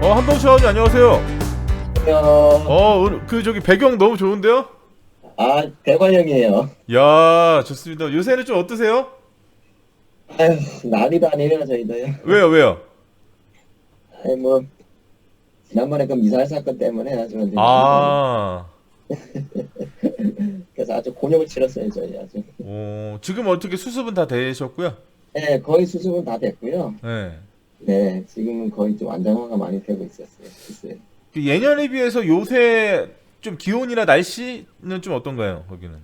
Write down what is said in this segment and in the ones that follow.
한동수 아버님 안녕하세요. 안녕. 저기 배경 너무 좋은데요? 대관령이에요. 야, 좋습니다. 요새는 좀 어떠세요? 아휴, 난리도 아니에요, 저희도요. 왜요, 왜요? 뭐, 지난번에 그 미사일 사건 때문에 아주 완전 난리도 아니고. 아, 그래서 아주 곤욕을 치렀어요, 저희 아주. 지금 어떻게 수습은 다 되셨고요? 네, 거의 수습은 다 됐고요. 네. 네, 지금은 거의 좀 안정화가 많이 되고 있었어요. 글쎄요. 그 예년에 비해서 요새 좀 기온이나 날씨는 좀 어떤가요, 거기는?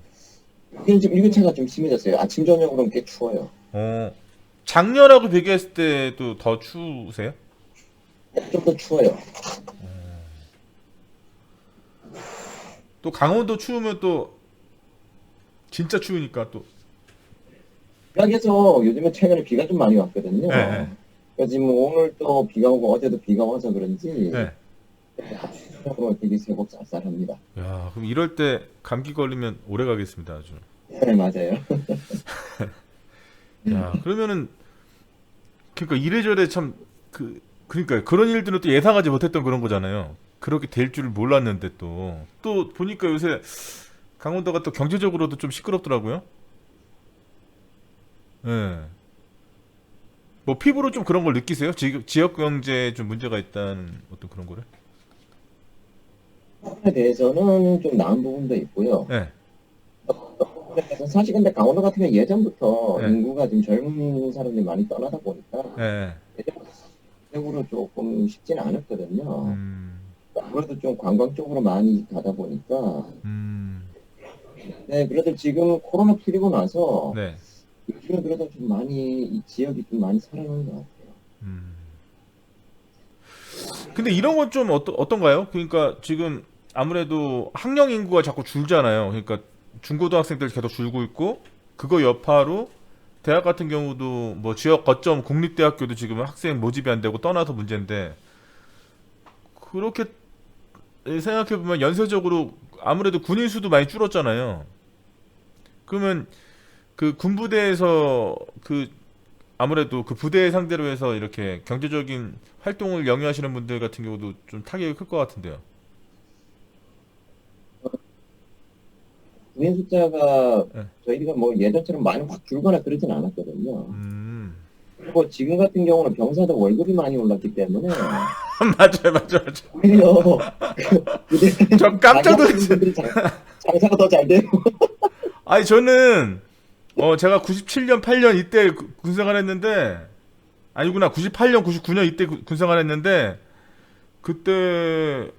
여기는 지금 일교차가 좀 심해졌어요. 아침, 저녁으로는 꽤 추워요. 어, 작년하고 비교했을 때도 더 추우세요? 좀 더 추워요. 또 강원도 추우면 또 진짜 추우니까 또. 그래서 요즘에 최근에 비가 좀 많이 왔거든요. 네, 네. 그래서 지금 오늘 또 비가 오고 어제도 비가 와서 그런지 네. 아침으로 되게 쇠고 쌀쌀합니다. 야, 그럼 이럴 때 감기 걸리면 오래 가겠습니다, 아주. 네, 맞아요. 야, 그러면은 그러니까 이래저래 참 그러니까 그런 일들은 또 예상하지 못했던 그런 거잖아요. 그렇게 될 줄 몰랐는데 또 보니까 요새 강원도가 또 경제적으로도 좀 시끄럽더라고요. 예. 뭐 피부로 좀 그런 걸 느끼세요? 지역 경제에 좀 문제가 있다는 어떤 그런 거를? 에 대해서는 좀 나은 부분도 있고요. 예. 그래서 사실 근데 강원도 같은 경우 예전부터 예. 인구가 좀 젊은 사람들이 많이 떠나다 보니까 예. 예전으로 조금 쉽지는 않았거든요. 음. 아무래도 좀 관광 쪽으로 많이 가다 보니까 음. 네, 그래도 지금 코로나 풀리고 나서 네. 요즘에 그래도 좀 많이 이 지역이 좀 많이 살아나는 것 같아요. 음. 근데 이런 건 좀 어떤가요? 그러니까 지금 아무래도 학령 인구가 자꾸 줄잖아요. 그러니까 중고등학생들 계속 줄고 있고 그거 여파로 대학 같은 경우도 뭐 지역 거점 공립대학교도 지금 학생 모집이 안 되고 떠나서 문제인데 그렇게 생각해 보면 연쇄적으로 아무래도 군인 수도 많이 줄었잖아요. 그러면 그 군부대에서 그 아무래도 그 부대 상대로 해서 이렇게 경제적인 활동을 영위하시는 분들 같은 경우도 좀 타격이 클 것 같은데요. 군인 숫자가 네. 저희가 뭐 예전처럼 많이 확 줄거나 그러진 않았거든요. 음. 그리고 지금 같은 경우는 병사들 월급이 많이 올랐기 때문에 맞아요, 맞아요, 맞아요. 오히려 그 부대 저 깜짝 자기 하시는 놀랐어요. 분들이 장사가 더 잘 돼요. 아니, 저는, 제가 97년, 8년 이때 군생활 했는데, 아니구나, 98년, 99년 이때 군생활 했는데, 그때,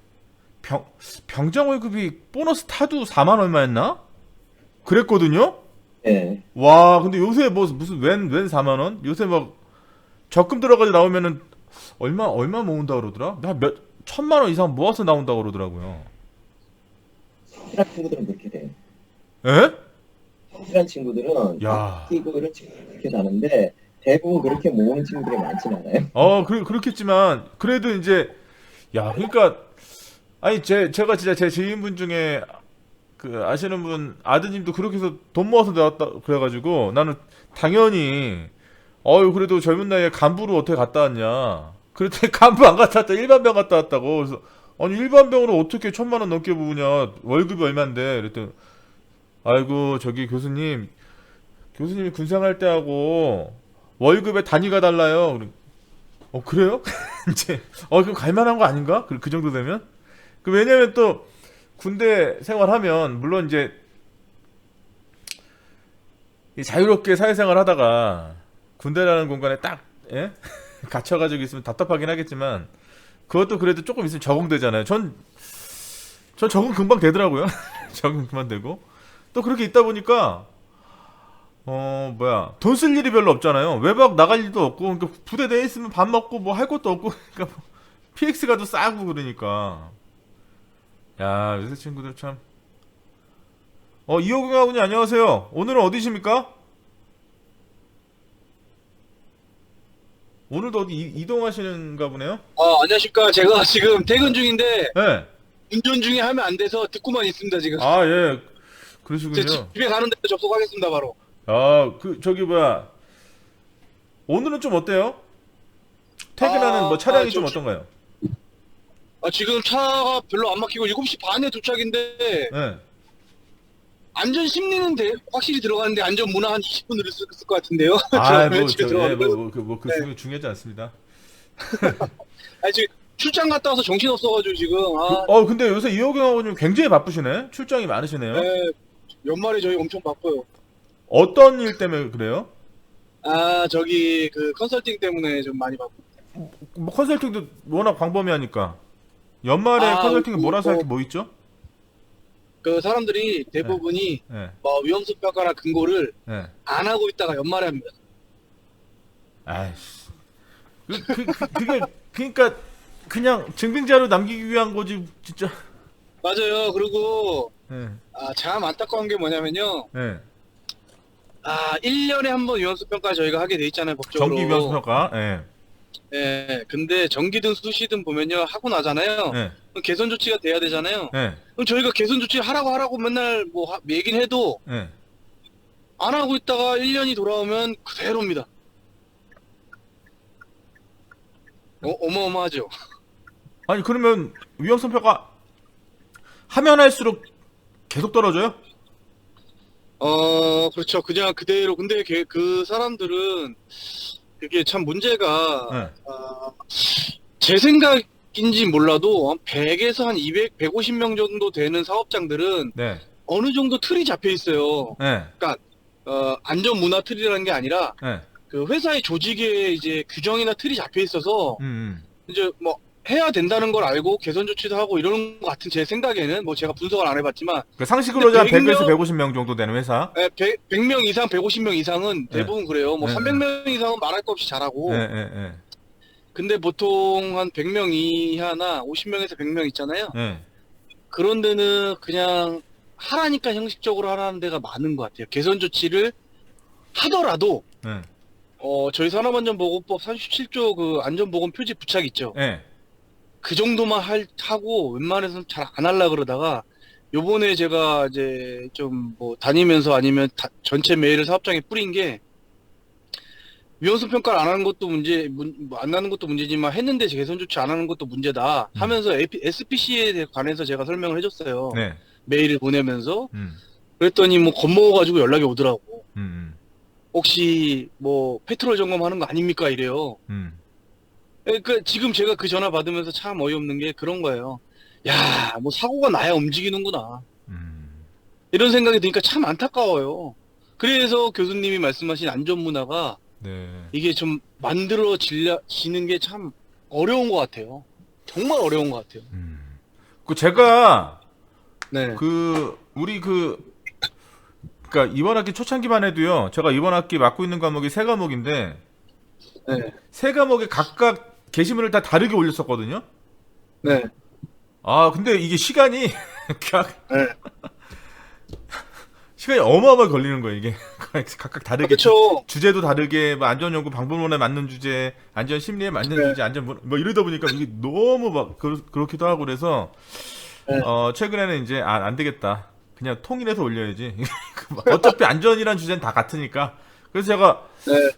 병장 월급이 보너스 타도 4만 얼마였나? 그랬거든요? 네. 와, 근데 요새 뭐, 무슨 웬 4만 원? 요새 막, 적금 들어가지 나오면은, 얼마 모은다 그러더라? 천만 원 이상 모아서 나온다 그러더라고요. 친한 친구들은 그렇게 돼요. 에? 친한 친구들은 야. 아끼고 이런 친구들은 그렇게 다는데 대부분 그렇게 모으는 친구들이 많진 않아요. 그렇겠지만, 그래도 이제, 야, 그러니까, 아니, 제가 진짜 제 지인분 중에, 그, 아시는 분, 아드님도 그렇게 해서 돈 모아서 나왔다, 그래가지고, 나는 당연히, 그래도 젊은 나이에 간부로 어떻게 갔다 왔냐. 그랬더니 간부 안 갔다 왔다, 일반병 갔다 왔다고. 그래서, 아니, 일반병으로 어떻게 천만 원 넘게 부으냐. 월급이 얼만데. 그랬더니, 아이고, 저기 교수님이 군생활 때 하고, 월급의 단위가 달라요. 그래요? 이제 그럼 갈만한 거 아닌가? 그 정도 되면? 왜냐면 또 군대 생활하면 물론 이제 이 자유롭게 사회생활 하다가 군대라는 공간에 딱 예? 갇혀가지고 있으면 답답하긴 하겠지만 그것도 그래도 조금 있으면 적응되잖아요. 전 적응 금방 되더라고요. 적응 금방 되고 또 그렇게 있다 보니까 돈 쓸 일이 별로 없잖아요. 외박 나갈 일도 없고, 그러니까 부대 내에 있으면 밥 먹고 뭐 할 것도 없고, 그러니까 뭐 PX가 더 싸고 그러니까. 야, 요새 친구들 참. 이호경 아버님 안녕하세요. 오늘은 어디십니까? 오늘도 어디 이동하시는가 보네요? 안녕하십니까. 제가 지금 퇴근 중인데 네. 운전 중에 하면 안 돼서 듣고만 있습니다, 지금. 아, 예. 제 그러시군요. 집에 가는데 접속하겠습니다, 바로. 저기 뭐야. 오늘은 좀 어때요? 퇴근하는 뭐 차량이 좀 어떤가요? 지금 차가 별로 안 막히고 7시 반에 도착인데 네. 안전 심리는 확실히 들어가는데 안전 문화 한 20분 늦었을 것 같은데요. 아, 저 뭐, 집에 저, 예, 들어가면. 그 중요하지 않습니다. 지금 출장 갔다 와서 정신 없어가지고 지금 근데 요새 이호경 아버님 굉장히 바쁘시네. 출장이 많으시네요. 네, 연말에 저희 엄청 바빠요. 어떤 일 때문에 그래요? 저기 그 컨설팅 때문에 좀 많이 바빠. 뭐 컨설팅도 워낙 광범위하니까. 연말에 컨설팅에 몰아서 할 게 뭐 있죠? 그 사람들이 대부분이 네. 뭐 위험성 평가나 근거를 네. 안 하고 있다가 연말에 합니다. 아이씨. 그게 그러니까 그냥 증빙자료 남기기 위한 거지 진짜. 맞아요. 그리고 네. 참 안타까운 게 뭐냐면요. 네. 1년에 한 번 위험성 평가 저희가 하게 돼 있잖아요, 법적으로. 정기 위험성 평가. 예. 예. 근데 정기든 수시든 보면요. 하고 나잖아요. 예. 그럼 개선 조치가 돼야 되잖아요. 예. 그럼 저희가 개선 조치 하라고 맨날 뭐 얘기는 해도 예. 안 하고 있다가 1년이 돌아오면 그대로입니다. 어마어마하죠. 아니 그러면 위험성 평가 하면 할수록 계속 떨어져요? 그렇죠. 그냥 그대로. 근데 그 사람들은 그게 참 문제가 예. 제 생각인지 몰라도 한 100에서 한 200, 150명 정도 되는 사업장들은 네. 어느 정도 틀이 잡혀 있어요. 예. 안전 문화 틀이라는 게 아니라 예. 그 회사의 조직에 이제 규정이나 틀이 잡혀 있어서 이제 뭐 해야 된다는 걸 알고 개선 조치도 하고 이러는 것 같은 제 생각에는 뭐 제가 분석을 안 해봤지만 그 상시 근로자 한 100명? 100에서 150명 정도 되는 회사. 100명 이상, 150명 이상은 대부분 그래요. 뭐 네. 300명 이상은 말할 것 없이 잘하고. 예, 예, 예. 근데 보통 한 100명 이하나 50명에서 100명 있잖아요. 예. 그런 데는 그냥 하라니까 형식적으로 하라는 데가 많은 것 같아요. 개선 조치를 하더라도 예. 저희 산업안전보건법 37조 그 안전보건 표지 부착 있죠. 예. 그 정도만 하고 웬만해서는 잘 안 하려 그러다가 요번에 제가 이제 좀 뭐 다니면서 아니면 전체 메일을 사업장에 뿌린 게 위험성 평가를 안 하는 것도 안 하는 것도 문제지만 했는데 개선 조치 안 하는 것도 문제다 하면서 SPC에 관해서 제가 설명을 해줬어요. 네. 메일을 보내면서 그랬더니 뭐 겁먹어가지고 연락이 오더라고. 혹시 뭐 페트롤 점검하는 거 아닙니까 이래요. 그러니까 지금 제가 그 전화 받으면서 참 어이없는 게 그런 거예요. 야, 뭐 사고가 나야 움직이는구나. 이런 생각이 드니까 참 안타까워요. 그래서 교수님이 말씀하신 안전 문화가 네. 이게 좀 만들어지는 게 참 어려운 것 같아요. 정말 어려운 것 같아요. 그 제가 네. 그러니까 이번 학기 초창기만 해도요. 제가 이번 학기 맡고 있는 과목이 3과목인데 네. 3과목에 각각 게시물을 다 다르게 올렸었거든요. 네. 근데 이게 시간이 네. 시간이 어마어마하게 걸리는 거예요, 이게. 각각 다르게. 그렇죠. 주제도 다르게, 뭐 안전연구 방법론에 맞는 주제, 안전심리에 맞는 네. 주제, 뭐 이러다 보니까 이게 너무 막, 그렇기도 하고 그래서, 네. 최근에는 이제, 안 되겠다. 그냥 통일해서 올려야지. 어차피 안전이란 주제는 다 같으니까. 그래서 제가, 네.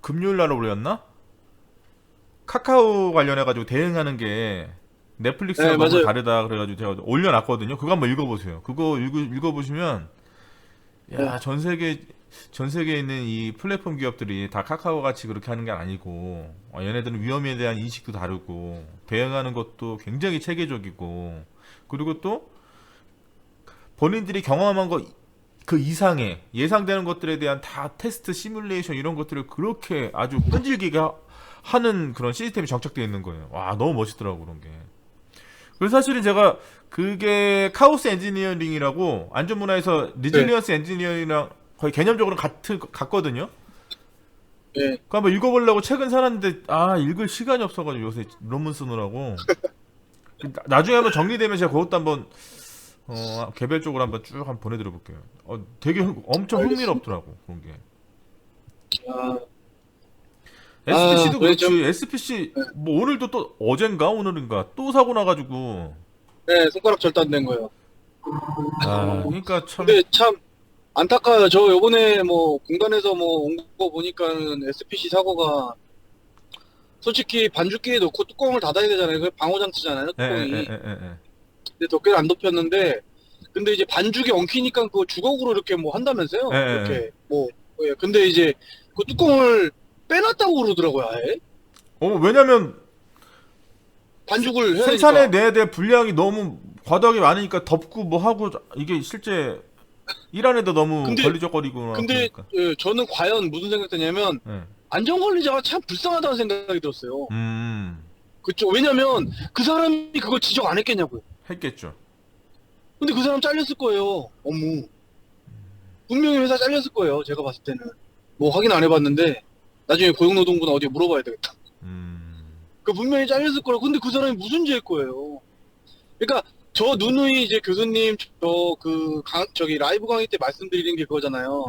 금요일 날 올렸나? 카카오 관련해가지고 대응하는 게, 넷플릭스랑 너무 맞아요. 다르다 그래가지고 제가 올려놨거든요. 그거 한번 읽어보세요. 그거 읽어보시면 야, 전 세계에 있는 이 플랫폼 기업들이 다 카카오 같이 그렇게 하는 게 아니고 얘네들은 위험에 대한 인식도 다르고 대응하는 것도 굉장히 체계적이고 그리고 또 본인들이 경험한 거 그 이상의 예상되는 것들에 대한 다 테스트 시뮬레이션 이런 것들을 그렇게 아주 끈질기게 하는 그런 시스템이 정착되어 있는 거예요. 와, 너무 멋있더라고 그런 게. 그래서 사실은 제가 그게 카오스 엔지니어링이라고 안전문화에서 리질리언스 엔지니어링이랑 거의 개념적으로 같거든요. 네. 그거 한번 읽어보려고 책은 사놨는데 읽을 시간이 없어가지고 요새 논문 쓰느라고. 나중에 한번 정리되면 제가 그것도 한번 개별적으로 한번 쭉 한번 보내드려 볼게요. 되게 엄청 흥미롭더라고 그런 게. SPC도 그렇지. SPC 뭐 오늘도 또 어젠가 오늘인가 또 사고 나가지고. 네, 손가락 절단된 거예요. 그러니까 참. 근데 참 안타까워요. 저 요번에 뭐 공단에서 뭐 온 거 보니까는 SPC 사고가 솔직히 반죽기에 넣고 뚜껑을 닫아야 되잖아요. 그 방호장치잖아요, 예, 예, 뚜껑이. 예, 예, 예. 근데 덮개를 안 덮였는데, 근데 이제 반죽이 엉키니까 그거 주걱으로 이렇게 뭐 한다면서요? 예, 예. 이렇게 뭐. 예, 근데 이제 그 뚜껑을 빼놨다고 그러더라고요, 아예. 왜냐면 반죽을 해야 생산해 되니까. 내야 될 분량이 너무 과도하게 많으니까 덮고 뭐 하고 이게 실제 일하는데 너무 근데- 걸리적거리고 근데 그러니까. 예, 저는 과연 무슨 생각 드냐면 예. 안전관리자가 참 불쌍하다는 생각이 들었어요. 음. 그쵸? 왜냐면 그 사람이 그걸 지적 안 했겠냐고요. 했겠죠. 근데 그 사람 잘렸을 거예요. 업무. 분명히 회사 잘렸을 거예요. 제가 봤을 때는. 뭐 확인 안 해봤는데 나중에 고용노동부나 어디에 물어봐야 되겠다. 그 분명히 잘렸을 거라고. 근데 그 사람이 무슨 죄일 거예요. 그러니까 저 누누이 이제 교수님 저기 라이브 강의 때 말씀드리는 게 그거잖아요.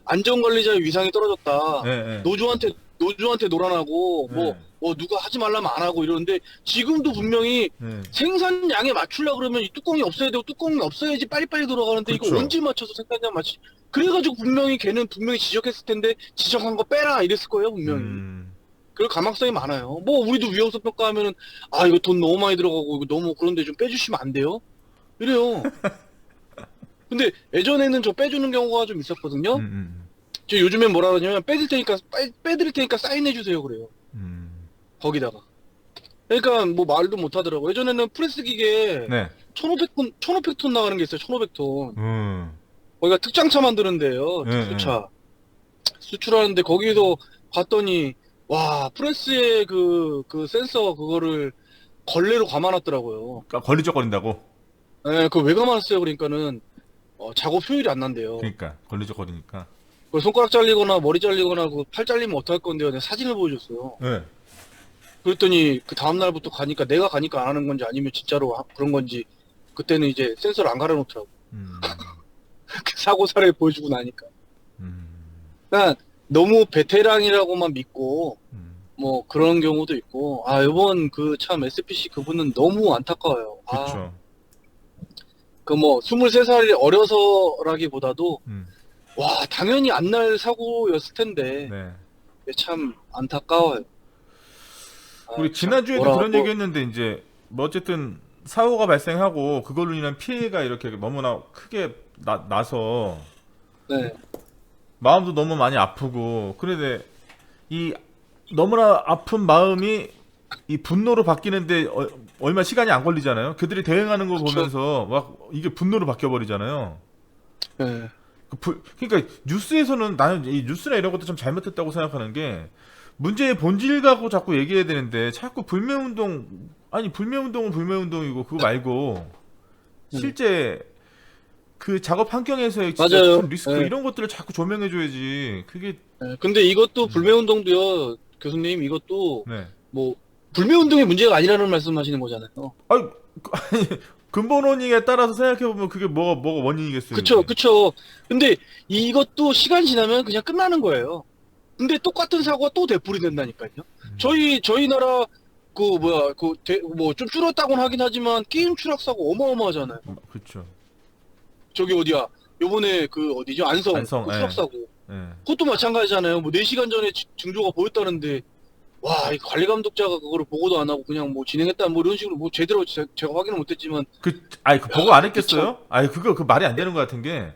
안전관리자의 위상이 떨어졌다. 예, 예. 노조한테 놀아나고 예. 뭐 누가 하지 말라면 안 하고 이러는데 지금도 분명히 예. 생산량에 맞추려 그러면 이 뚜껑이 없어야 되고 뚜껑이 없어야지 빨리빨리 돌아가는데 그쵸. 이거 언제 맞춰서 생산량 맞추 그래가지고 걔는 분명히 지적했을 텐데 지적한 거 빼라 이랬을 거예요 분명히. 그럴 가망성이 많아요. 뭐 우리도 위험성 평가하면은 아 이거 돈 너무 많이 들어가고 이거 너무 그런데 좀 빼주시면 안 돼요? 이래요. 근데 예전에는 저 빼주는 경우가 좀 있었거든요. 저 요즘엔 뭐라 그러냐면 빼드릴 테니까 사인해 주세요 그래요. 거기다가. 그러니까 뭐 말도 못 하더라고. 예전에는 프레스 기계에 네. 1500톤 나가는 게 있어요. 1500톤. 거기가 특장차 만드는 데요. 네, 특수차. 수출하는데 거기서 봤더니 와 프레스의 그 센서 그거를 걸레로 감아놨더라고요. 그러니까 걸리적거린다고. 예, 그거 왜 감아놨어요? 그러니까는 작업 효율이 안 난대요. 그러니까 걸리적거리니까. 그 손가락 잘리거나 머리 잘리거나 그 팔 잘리면 어떡할 건데요? 내가 사진을 보여줬어요. 네. 그랬더니 그 다음 날부터 가니까 내가 가니까 안 하는 건지 아니면 진짜로 그런 건지 그때는 이제 센서를 안 갈아놓더라고. 사고 사례 보여주고 나니까. 그러니까 너무 베테랑이라고만 믿고 뭐 그런 경우도 있고 이번 그 참 SPC 그분은 너무 안타까워요. 그렇죠. 그 뭐 23살이 어려서라기보다도 음. 와 당연히 안 날 사고였을 텐데 네. 참 안타까워요. 우리 지난주에도 그런 얘기했는데 이제 뭐 어쨌든 사고가 발생하고 그걸로 인한 피해가 이렇게 너무나 크게 나서 네. 마음도 너무 많이 아프고 그런데 이 너무나 아픈 마음이 이 분노로 바뀌는데 얼마 시간이 안 걸리잖아요. 그들이 대응하는 거 그쵸. 보면서 막 이게 분노로 바뀌어 버리잖아요. 네. 그러니까 뉴스에서는 나는 이 뉴스나 이런 것도 좀 잘못했다고 생각하는 게 문제의 본질 갖고 자꾸 얘기해야 되는데 자꾸 불매운동은 불매운동이고 그거 말고 실제 그 작업 환경에서의 진짜 맞아요. 큰 리스크 네. 이런 것들을 자꾸 조명해줘야지. 그게 네. 근데 이것도 불매운동도요, 교수님 이것도 네. 뭐 불매운동의 문제가 아니라는 말씀하시는 거잖아요. 아니 근본원인에 따라서 생각해 보면 그게 뭐가 원인이겠어요. 그쵸, 이게. 그쵸. 근데 이것도 시간 지나면 그냥 끝나는 거예요. 근데 똑같은 사고가 또 되풀이 된다니까요. 저희 나라 뭐 좀 줄었다고는 하긴 하지만 게임 추락 사고 어마어마하잖아요. 그렇죠. 저기 어디야? 요번에 그 어디죠? 안성 그 추락 예. 사고. 예. 그것도 마찬가지잖아요. 뭐 4시간 전에 징조가 보였다는데 와, 이 관리 감독자가 그거를 보고도 안 하고 그냥 뭐 진행했다 뭐 이런 식으로 뭐 제대로 제가 확인을 못 했지만 그 보고 안 했겠어요? 그 말이 안 되는 것 같은 게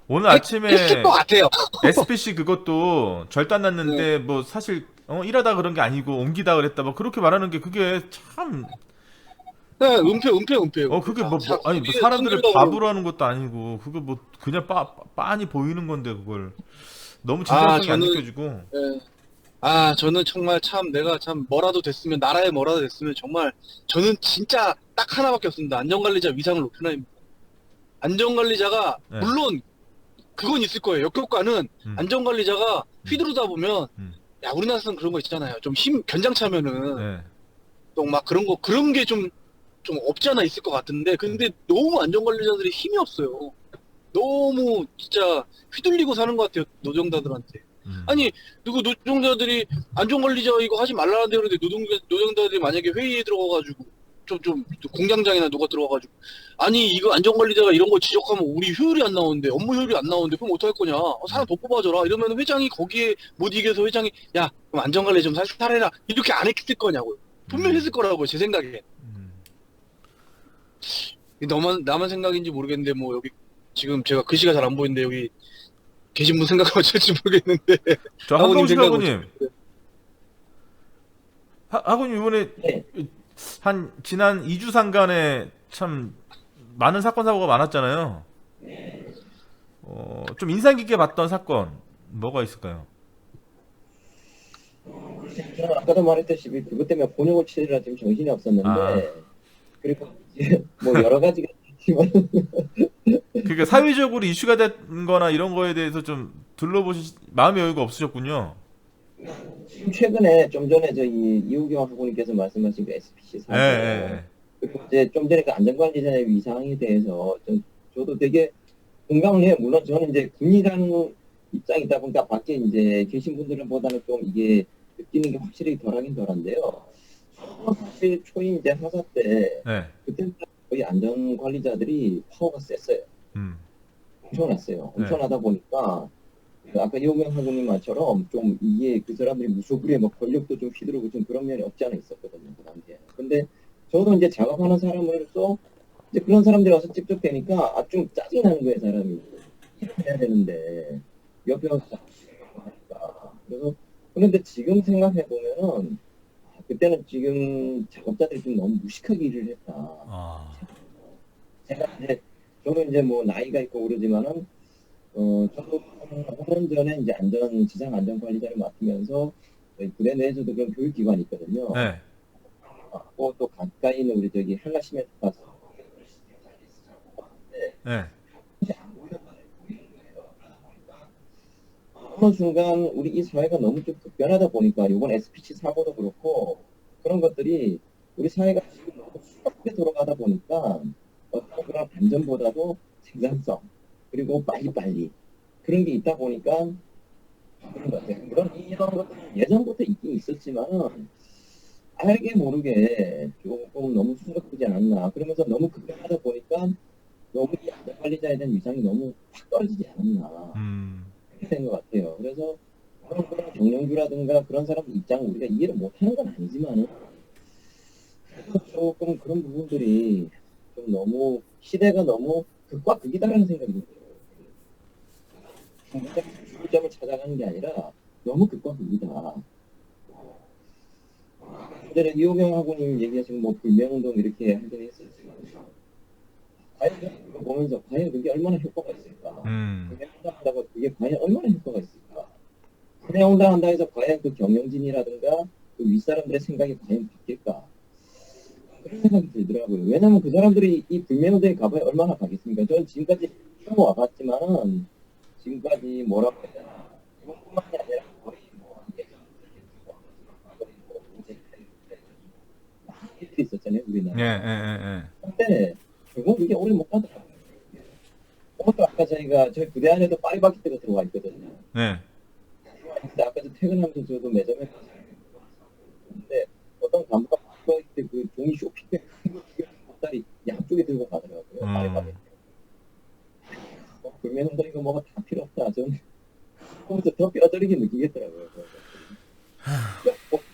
오늘 아침에 했을 것 같아요. SPC 그것도 절단 났는데 뭐 사실 일하다 그런 게 아니고 om기다 그랬다 뭐 그렇게 말하는 게 그게 참 네, 은폐. 그게 뭐 사람들을 바보로 하는 것도 아니고 그거 뭐 그냥 빤히 보이는 건데 그걸 너무 진정성이 안 느껴지고. 네. 저는 정말 참 내가 참 뭐라도 됐으면 나라에 뭐라도 됐으면 정말 저는 진짜 딱 하나밖에 없습니다. 안전관리자 위상을 높이나입니다. 안전관리자가 네. 물론 그건 있을 거예요. 역효과는 안전관리자가 휘두르다 보면 야 우리나라에서는 그런 거 있잖아요. 좀 견장차면은 네. 또 막 그런 게 좀 없지 않아 있을 것 같은데 근데 너무 안전관리자들이 힘이 없어요. 너무 진짜 휘둘리고 사는 것 같아요. 노동자들한테. 아니 누구 노동자들이 안전관리자 이거 하지 말라는데 그러는데 노동자들이 만약에 회의에 들어가가지고 좀 공장장이나 누가 들어와가지고 아니 이거 안전관리자가 이런 거 지적하면 우리 효율이 안 나오는데 업무 효율이 안 나오는데 그럼 어떡할 거냐 사람 더 뽑아줘라 이러면 회장이 거기에 못 이겨서 회장이 야 그럼 안전관리 좀 살살해라 이렇게 안 했을 거냐고요. 분명히 했을 거라고요 제 생각에. 나만 생각인지 모르겠는데 뭐 여기 지금 제가 글씨가 잘 안 보이는데 여기 계신 분 생각은 어쩔지 모르겠는데 저 하고님 한동식 생각은 하고님, 하고님 이번에 네. 한 지난 2주상간에 참 많은 사건 사고가 많았잖아요. 좀 인상 깊게 봤던 사건 뭐가 있을까요? 저는 아까도 말했듯이 그것 때문에 곤욕을 치느라 지금 정신이 없었는데 아. 그리고 이제 뭐 여러 가지가 있지만 그러니까 사회적으로 이슈가 된 거나 이런 거에 대해서 좀 둘러보실 마음의 여유가 없으셨군요. 지금 최근에 좀 전에 저희 이우경 학부님께서 말씀하신 그 SPC 사고 예. 그리고 이제 좀 전에 그 안전관리자의 위상에 대해서 저도 되게 공감을 해요. 물론 저는 이제 군이라는 입장이다 보니까 밖에 이제 계신 분들은 보다는 좀 이게 느끼는 게 확실히 덜하긴 덜한데요. 사실 초임 이제 하사 때 예. 그때 거의 안전관리자들이 파워가 셌어요. 엄청났어요. 네. 엄청나다 보니까 그 아까 이호경 학우님 말처럼 좀 이게 그 사람들이 무소불위에 막 권력도 좀 휘두르고 좀 그런 면이 없지 않아 있었거든요. 그 당시에. 근데 저도 이제 작업하는 사람으로서 이제 그런 사람들이 와서 직접 뵈니까 좀 짜증나는 거예요, 사람이. 이렇게 해야 되는데 옆에 와서 자꾸 하니까. 그래서 그런데 지금 생각해 보면은 그때는 지금 작업자들이 좀 너무 무식하게 일을 했다. 아. 제가 이제 저는 이제 뭐 나이가 있고 그러지만은 저도 5년 전에 이제 지상 안전관리자를 맡으면서 저희 부대 내에서도 그런 교육기관이 있거든요. 네. 또 가까이 있는 우리 저기 한라시멘트 가서 네. 어느 순간 우리 이 사회가 너무 좀 급변하다 보니까 이번 SPC 사고도 그렇고 그런 것들이 우리 사회가 지금 너무 수박하게 돌아가다 보니까 어떤 그런 안전보다도 생산성 그리고 빨리빨리 그런 게 있다 보니까 그런 것 같아요. 이런 것들은 예전부터 있긴 있었지만은 알게 모르게 조금 너무 숨가쁘지 않았나 그러면서 너무 급변하다 보니까 너무 이 안전관리자에 대한 위상이 너무 확 떨어지지 않았나 그렇게 된 것 같아요. 그래서 그런 경영주라든가 그런 사람들 입장을 우리가 이해를 못하는 건 아니지만은 그래도 조금 그런 부분들이 좀 너무 시대가 너무 극과 극이다라는 생각이 들어요. 중점을 찾아가는 게 아니라 너무 극과 극이다. 전에 이호경 학우님 얘기하신 뭐 불매운동 이렇게 하긴 했었지만 과연 그거 보면서 과연 그게 얼마나 효과가 있을까? 불매운동 한다고 그게 과연 얼마나 효과가 있을까? 불매운동 한다 해서 과연 그 경영진이라든가 그 윗사람들의 생각이 과연 바뀔까? 그런 생각이 들더라고요. 왜냐면 그 사람들이 이 불매운동에 가봐야 얼마나 가겠습니까? 저는 지금까지 쭉 와봤지만은 지금까지 뭐라고 해야 되나 이것뿐만이 아니라 거의 뭐 이렇게 있었잖아요 우리나라. 예. 근데 결국 이게 오래 못 가더라고요. 그것도 아까 저희 부대 안에도 파리바게뜨가 들어와 있거든요. 네. 근데 아까 저 퇴근하면서 저도 매점에 가서 근데 어떤 간부가 파리바게뜨 그 종이 쇼핑백 보따리 양쪽에 들고 가더라고요. 파리바게뜨. 불매운동 이거 뭐가 다 필요 없다. 저는 보면서 더 뼈저리게 느끼겠더라고요.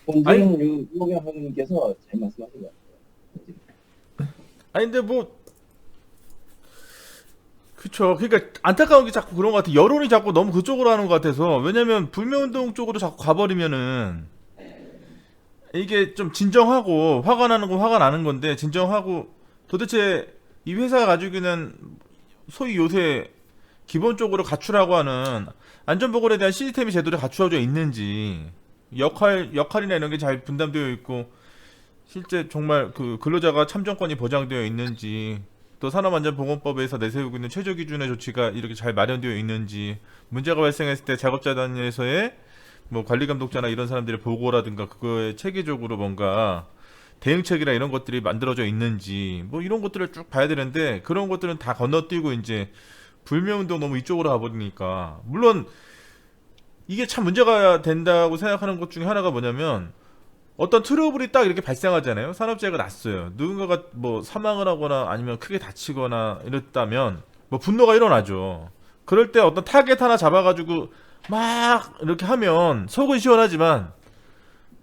본질은 유호경 학우님께서 잘 말씀하신 것 같아요. 아니 근데 뭐 그쵸. 그러니까 안타까운 게 자꾸 그런 것 같아. 여론이 자꾸 너무 그쪽으로 하는 것 같아서. 왜냐면 불매운동 쪽으로 자꾸 가버리면은 이게 좀 진정하고 화가 나는 건 화가 나는 건데 진정하고 도대체 이 회사가 가지고 있는 소위 요새 기본적으로 갖추라고 하는 안전보건에 대한 시스템이 제대로 갖추어져 있는지 역할이나 이런 게 잘 분담되어 있고 실제 정말 그 근로자가 참정권이 보장되어 있는지 또 산업안전보건법에서 내세우고 있는 최저 기준의 조치가 이렇게 잘 마련되어 있는지 문제가 발생했을 때 작업자단에서의 뭐 관리감독자나 이런 사람들의 보고라든가 그거에 체계적으로 뭔가 대응책이나 이런 것들이 만들어져 있는지 뭐 이런 것들을 쭉 봐야 되는데 그런 것들은 다 건너뛰고 이제 불매운동 너무 이쪽으로 가버리니까 물론 이게 참 문제가 된다고 생각하는 것 중에 하나가 뭐냐면 어떤 트러블이 딱 이렇게 발생하잖아요. 산업재해가 났어요. 누군가가 뭐 사망을 하거나 아니면 크게 다치거나 이랬다면 뭐 분노가 일어나죠. 그럴 때 어떤 타겟 하나 잡아가지고 막 이렇게 하면 속은 시원하지만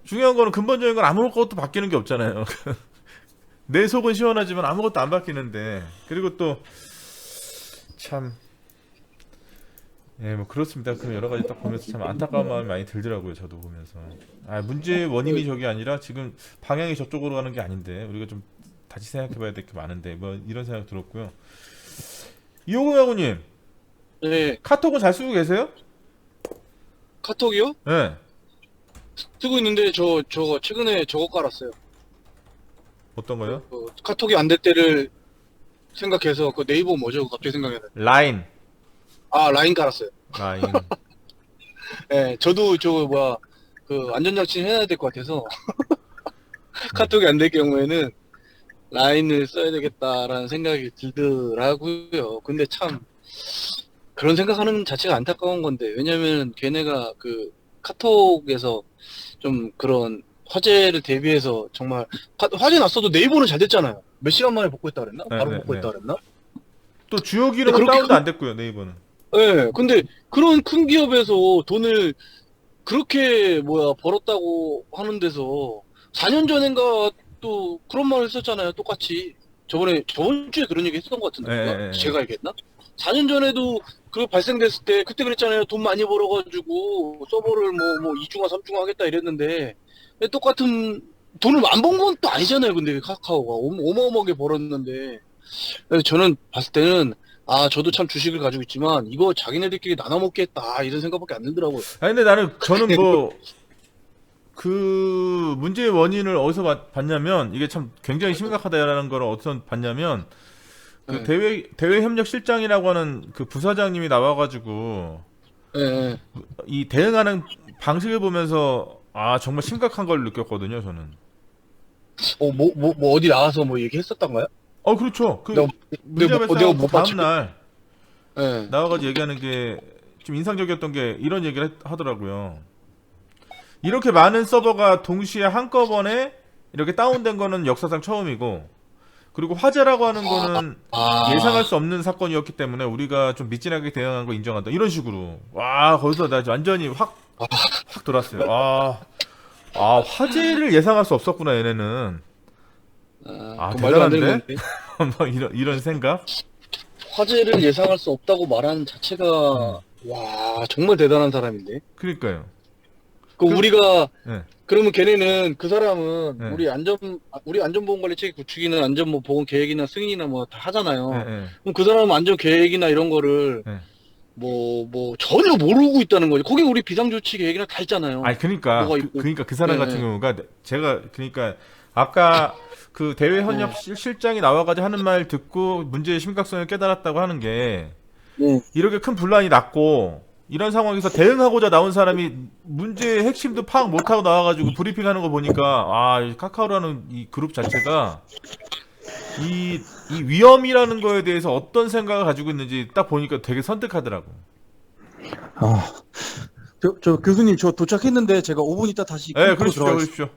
중요한 거는 근본적인 건 아무것도 바뀌는 게 없잖아요. 내 속은 시원하지만 아무것도 안 바뀌는데. 그리고 또 참, 예, 뭐 그렇습니다. 그 여러 가지 딱 보면서 참 안타까운 마음이 많이 들더라고요. 저도 보면서. 아, 문제의 원인이 저게 아니라 지금 방향이 저쪽으로 가는 게 아닌데 우리가 좀 다시 생각해봐야 될 게 많은데 뭐 이런 생각 들었고요. 이호금야구님, 네, 카톡은 잘 쓰고 계세요? 카톡이요? 네. 쓰고 있는데 저거 최근에 저거 깔았어요. 어떤 거요? 카톡이 안 될 때를 생각해서 그 네이버 뭐죠? 갑자기 생각이 나요. 라인. 아, 라인 깔았어요. 라인. 예, 저도 그 안전장치는 해야 될 것 같아서 카톡이 안 될 경우에는 라인을 써야 되겠다라는 생각이 들더라고요. 근데 참 그런 생각하는 자체가 안타까운 건데, 왜냐면 걔네가 그 카톡에서 좀 그런 화제를 대비해서 정말 화제 났어도 네이버는 잘 됐잖아요. 몇 시간 만에 복구했다 그랬나? 네, 바로 네, 복구했다 네. 그랬나? 또 주요 기록은 그렇게 다운도 안 됐고요. 네이버는. 예, 근데 그런 큰 기업에서 돈을 그렇게 벌었다고 하는 데서 4년 전인가 또 그런 말을 했었잖아요. 똑같이 저번 주에 그런 얘기 했었던 것 같은데 예, 예. 제가 얘기했나? 4년 전에도 그 발생됐을 때 그때 그랬잖아요. 돈 많이 벌어가지고 서버를 뭐 2중화 3중화 하겠다 이랬는데 똑같은 돈을 안 번 건 또 아니잖아요. 근데 카카오가 어마어마하게 벌었는데 그래서 저는 봤을 때는 저도 참 주식을 가지고 있지만 이거 자기네들끼리 나눠 먹겠다 이런 생각밖에 안 들더라고요. 아니 근데 저는 뭐 그 문제의 원인을 어디서 봤냐면 이게 참 굉장히 심각하다라는 걸 어디서 봤냐면 그 네. 대외 협력 실장이라고 하는 그 부사장님이 나와가지고 예. 이 대응하는 방식을 보면서 정말 심각한 걸 느꼈거든요. 저는. 어디 나와서 뭐 얘기했었던가요? 그렇죠. 그 내가 문제 내가 발생한 못 다음 봤지. 날 예. 나와가지고 얘기하는 게 좀 인상적이었던 게 이런 얘기를 하더라고요. 이렇게 많은 서버가 동시에 한꺼번에 이렇게 다운된 거는 역사상 처음이고, 그리고 화재라고 하는 거는 예상할 수 없는 사건이었기 때문에 우리가 좀 미진하게 대응한 거 인정한다. 이런 식으로. 와, 거기서 나 완전히 확 돌았어요. 화재를 예상할 수 없었구나, 얘네는. 그 말도 안 되는 대단한데? 건데. 뭐 이런 생각? 화재를 예상할 수 없다고 말하는 자체가 와 정말 대단한 사람인데. 그러니까요. 우리가 네. 그러면 걔네는 그 사람은 네. 우리 안전보건관리 체계 구축이나 안전보건 계획이나 승인이나 뭐 다 하잖아요. 네, 네. 그럼 그 사람은 안전 계획이나 이런 거를 네. 전혀 모르고 있다는 거지. 거기 우리 비상조치 계획이나 다 있잖아요. 그러니까 뭐가 있고. 그러니까 그 사람 네, 같은 네. 경우가 제가 그러니까 아까 그 대외 협력 실장이 나와가지고 하는 말 듣고 문제의 심각성을 깨달았다고 하는 게 네. 이렇게 큰 분란이 났고 이런 상황에서 대응하고자 나온 사람이 문제의 핵심도 파악 못하고 나와가지고 브리핑하는 거 보니까 이 카카오라는 이 그룹 자체가 이 위험이라는 거에 대해서 어떤 생각을 가지고 있는지 딱 보니까 되게 선택하더라고. 저 교수님 저 도착했는데 제가 5분 있다 다시 네, 컴퓨터로 그러십시오.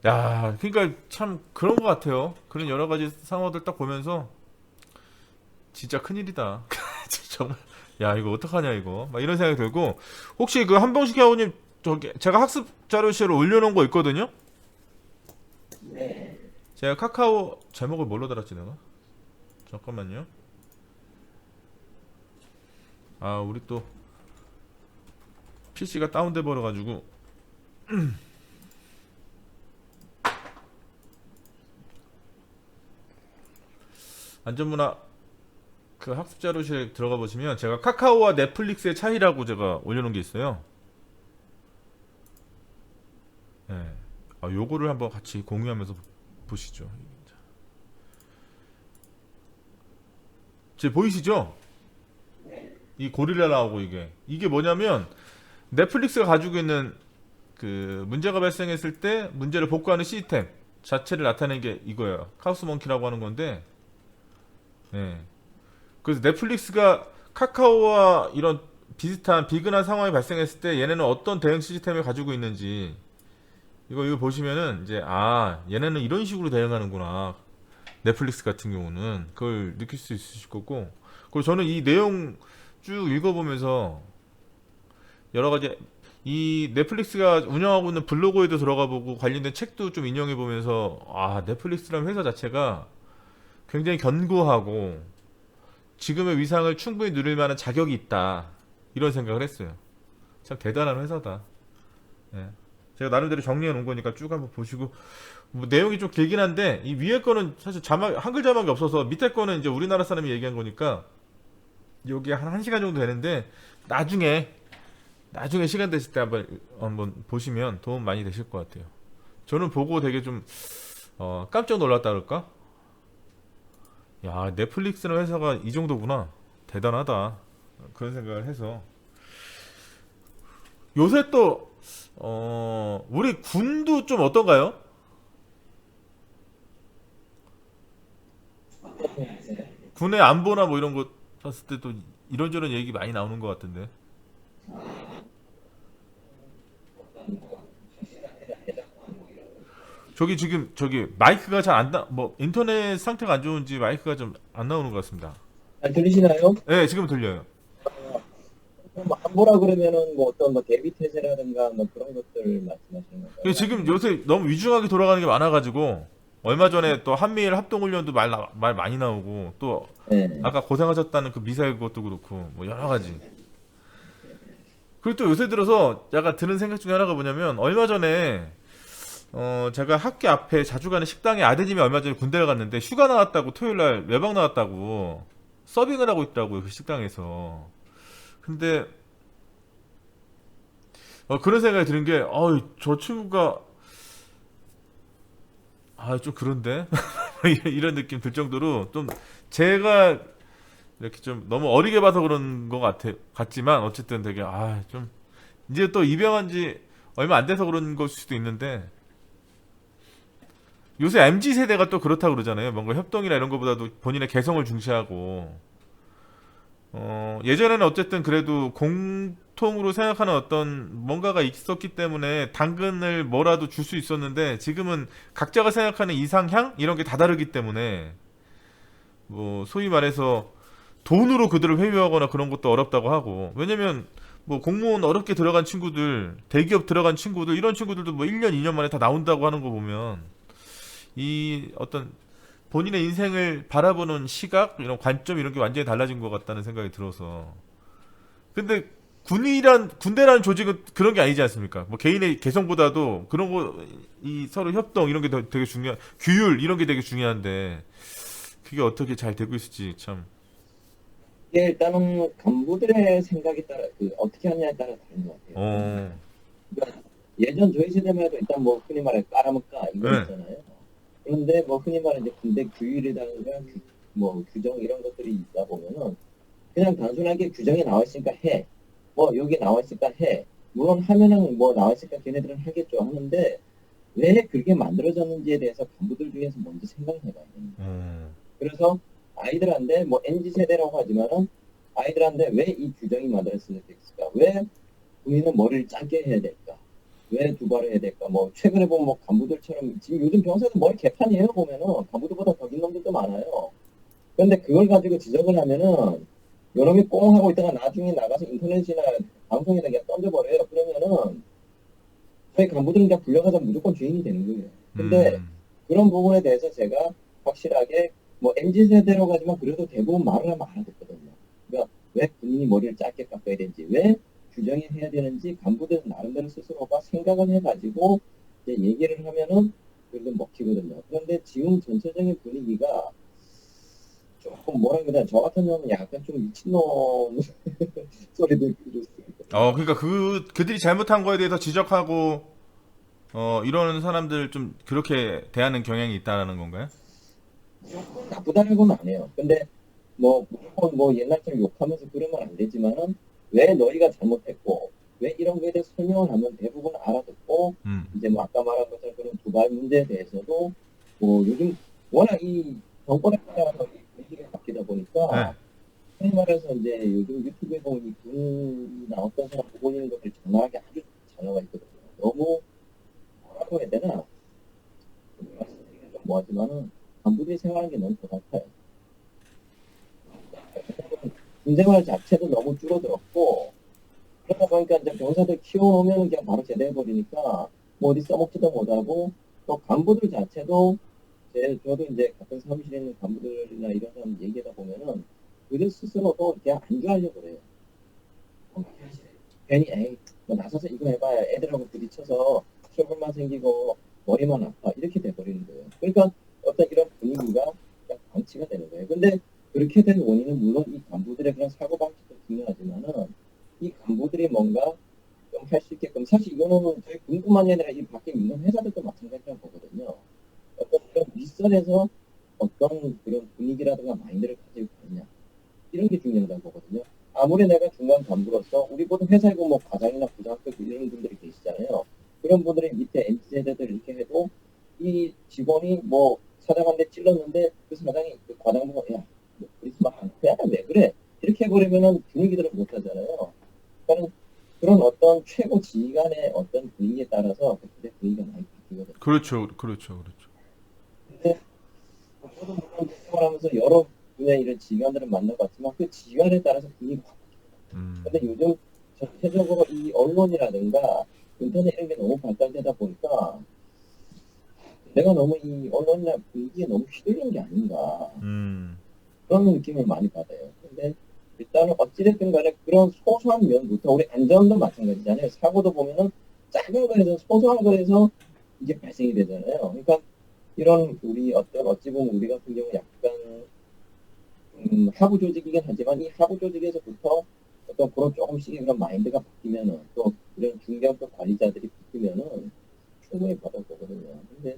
야, 그러니까 참 그런 것 같아요. 그런 여러 가지 상황들 딱 보면서 진짜 큰일이다. 정말. 야, 이거 어떡하냐 이거. 막 이런 생각이 들고 혹시 그 한병식 회원님 저기 제가 학습 자료실을 올려놓은 거 있거든요. 네. 제가 카카오 제목을 뭘로 달았지 내가? 잠깐만요. 우리 또 PC가 다운돼 버려가지고 안전문화 그 학습 자료실에 들어가 보시면 제가 카카오와 넷플릭스의 차이라고 제가 올려놓은 게 있어요. 네. 요거를 한번 같이 공유하면서 보시죠. 지금 보이시죠? 이 고릴라 나오고 이게 뭐냐면 넷플릭스가 가지고 있는 그 문제가 발생했을 때 문제를 복구하는 시스템 자체를 나타내는 게 이거예요. 카우스몽키라고 하는 건데, 네. 그래서 넷플릭스가 카카오와 이런 비슷한 비근한 상황이 발생했을 때 얘네는 어떤 대응 시스템을 가지고 있는지 이거 보시면은 이제 얘네는 이런 식으로 대응하는구나. 넷플릭스 같은 경우는 그걸 느낄 수 있으실 거고. 그리고 저는 이 내용 쭉 읽어보면서 여러 가지 이 넷플릭스가 운영하고 있는 블로그에도 들어가 보고 관련된 책도 좀 인용해 보면서 넷플릭스라는 회사 자체가 굉장히 견고하고 지금의 위상을 충분히 누릴 만한 자격이 있다, 이런 생각을 했어요. 참 대단한 회사다. 예. 제가 나름대로 정리해 놓은 거니까 쭉 한번 보시고, 뭐 내용이 좀 길긴 한데 이 위에 거는 사실 자막, 한글 자막이 없어서 밑에 거는 이제 우리나라 사람이 얘기한 거니까 여기 한 1시간 정도 되는데 나중에 시간 되실 때 한번 보시면 도움 많이 되실 것 같아요. 저는 보고 되게 좀 깜짝 놀랐다 그럴까? 야, 넷플릭스라는 회사가 이 정도구나. 대단하다. 그런 생각을 해서. 요새 또 우리 군도 좀 어떤가요? 군의 안보나 뭐 이런 거 봤을 때 또 이런저런 얘기 많이 나오는 것 같은데. 저기 마이크가 잘 안 뭐 인터넷 상태가 안 좋은지 마이크가 좀 안 나오는 것 같습니다. 잘 들리시나요? 네, 지금 들려요. 그럼 안보라 그러면은 뭐 어떤 뭐 대비 태세라든가 뭐 그런 것들 말씀하시는 건가요? 지금 요새 너무 위중하게 돌아가는 게 많아가지고 얼마 전에 또 한미일 합동훈련도 말 많이 나오고, 또 네. 아까 고생하셨다는 그 미사일 것도 그렇고 뭐 여러 가지. 그리고 또 요새 들어서 약간 드는 생각 중에 하나가 뭐냐면, 얼마 전에 제가 학교 앞에 자주 가는 식당에 아드님이 얼마 전에 군대를 갔는데 휴가 나왔다고, 토요일날 외박 나왔다고 서빙을 하고 있더라고요, 그 식당에서. 근데 그런 생각이 드는 게, 저 친구가 좀 그런데 이런 느낌 들 정도로, 좀 제가 이렇게 좀 너무 어리게 봐서 그런 것 같지만 어쨌든 되게 좀 이제 또 입양한 지 얼마 안 돼서 그런 걸 수도 있는데, 요새 MZ 세대가 또 그렇다고 그러잖아요. 뭔가 협동이나 이런 것보다도 본인의 개성을 중시하고, 예전에는 어쨌든 그래도 공통으로 생각하는 어떤 뭔가가 있었기 때문에 당근을 뭐라도 줄 수 있었는데, 지금은 각자가 생각하는 이상향 이런 게 다 다르기 때문에 뭐 소위 말해서 돈으로 그들을 회유하거나 그런 것도 어렵다고 하고. 왜냐면 뭐 공무원 어렵게 들어간 친구들, 대기업 들어간 친구들, 이런 친구들도 뭐 1년 2년 만에 다 나온다고 하는 거 보면, 이 어떤 본인의 인생을 바라보는 시각, 이런 관점, 이런 게 완전히 달라진 것 같다는 생각이 들어서. 근데 군대라는 조직은 그런 게 아니지 않습니까? 뭐 개인의 개성보다도 그런 거, 이 서로 협동 이런 게 되게 중요한, 규율 이런 게 되게 중요한데, 그게 어떻게 잘 되고 있을지 참. 이게 일단은 간부들의 생각에 따라 어떻게 하냐에 따라 다른 것 같아요. 어, 그러니까 예전 저희 세대만 해도 일단 뭐 흔히 말해 까라무까 이거 네. 있잖아요. 그런데 뭐 흔히 말해 이제 군대 규율이라든가 뭐 규정 이런 것들이 있다 보면은 그냥 단순하게 규정이 나와 있으니까 해. 뭐 여기 나와 있으니까 해. 물론 하면은 뭐 나와 있으니까 걔네들은 하겠죠 하는데, 왜 그렇게 만들어졌는지에 대해서 간부들 중에서 먼저 생각을 해봐야 됩니다. 그래서 아이들한테 뭐 MZ 세대라고 하지만은 아이들한테 왜 이 규정이 만들어졌을까? 왜 군인은 머리를 짧게 해야 될까? 왜 두발을 해야 될까? 뭐 최근에 보면 뭐 간부들처럼 지금 요즘 병사들 머리 개판이에요 보면은 간부들보다 더 긴 놈들도 많아요. 그런데 그걸 가지고 지적을 하면은 요놈이 꽁 하고 있다가 나중에 나가서 인터넷이나 방송에다 그냥 던져버려요. 그러면은 저희 간부들은 그냥 불려가서 무조건 죄인이 되는 거예요. 근데 그런 부분에 대해서 제가 확실하게 뭐 MZ 세대로 가지만 그래도 대부분 말을 하면 알아듣거든요. 그러니까 왜 군인이 머리를 짧게 깎아야 되는지, 왜 규정이 해야 되는지 간부들은 나름대로 스스로가 생각을 해가지고 이제 얘기를 하면은 그래도 먹히거든요. 그런데 지금 전체적인 분위기가 조금 뭐라 그래야 되나, 저 같은 경우는 약간 좀 미친놈 소리들 들을 수 있거든요. 그러니까 그들이 잘못한 거에 대해서 지적하고 이러는 사람들 좀 그렇게 대하는 경향이 있다라는 건가요? 조금 나쁘다라고는 안 해요. 근데 뭐 무조건 뭐 옛날처럼 욕하면서 그러면 안 되지만은 왜 너희가 잘못했고 왜 이런 거에 대해서 설명을 하면 대부분 알아듣고, 이제 뭐 아까 말한 것처럼 그런 두발 문제에 대해서도 뭐 요즘 워낙 이 정권에 따라서 분위기가 바뀌다 보니까 네. 흔히 말해서 이제 요즘 유튜브에 보면 이 군이나 어떤 사람 보고 있는 것들 장난하게 아주 잘 나와 있거든요. 너무 뭐라고 있지만은 간부들이 생활하는 게 너무 고달파요. 군생활 자체도 너무 줄어들었고 그러다 보니까 이제 병사들 키워오면 그냥 바로 제대해버리니까 뭐 어디 써먹지도 못하고 또 간부들 자체도 저도 이제 같은 사무실에 있는 간부들이나 이런 사람 얘기하다 보면은 그들 스스로도 그냥 안 좋아하려고 그래요. 괜히 에이 뭐 나서서 이거 해봐야 애들하고 부딪혀서 트러블만 생기고 머리만 아파 이렇게 돼버리는 거예요. 그러니까 어떤 이런 분위기가 그냥 방치가 되는 거예요. 근데 그렇게 된 원인은 물론 이 간부들의 그런 사고방식도 중요하지만은 이 간부들이 뭔가 좀 할 수 있게끔 사실 이거는 저희 군뿐만이 아니라 이 밖에 민간 회사들도 마찬가지라고 보거든요. 어떤 그런 윗선에서 어떤 그런 분위기라든가 마인드를 가지고 가느냐 이런 게 중요하다고 보거든요. 아무리 내가 중간 간부로서 우리 보통 회사에 뭐 과장이나 부장급 이런 분들이 계시잖아요. 그런 분들이 밑에 MZ세대들 이렇게 해도 이 직원이 뭐 사장한테 찔렀는데 그 사장이 그 과장보고 야 너 크리스마 한테야 왜 그래 이렇게 해버리면은 분위기들을 못하잖아요. 그러니까 그런 어떤 최고 지휘관의 어떤 분위기에 따라서 그때 분위기가 많이 바뀌거든요. 그렇죠. 근데 저도 물론 생활하면서 여러 분야의 이런 지휘관들을 만나봤지만 그 지휘관에 따라서 분위기가 바뀌어요. 근데 요즘 전체적으로 이 언론이라든가 인터넷 이런 게 너무 발달되다 보니까 내가 너무 이 언론이나 분위기에 너무 휘둘린 게 아닌가 그런 느낌을 많이 받아요. 근데 일단은 어찌됐든 간에 그런 소소한 면부터 우리 안전도 마찬가지잖아요. 사고도 보면은 작은 거에서 소소한 거에서 이게 발생이 되잖아요. 그러니까 이런 우리 어떤 어찌 보면 우리 같은 경우 약간 하부 조직이긴 하지만 이 하부 조직에서부터 어떤 그런 조금씩의 그런 마인드가 바뀌면은 또 이런 중견급 관리자들이 바뀌면은 충분히 받을 거거든요. 근데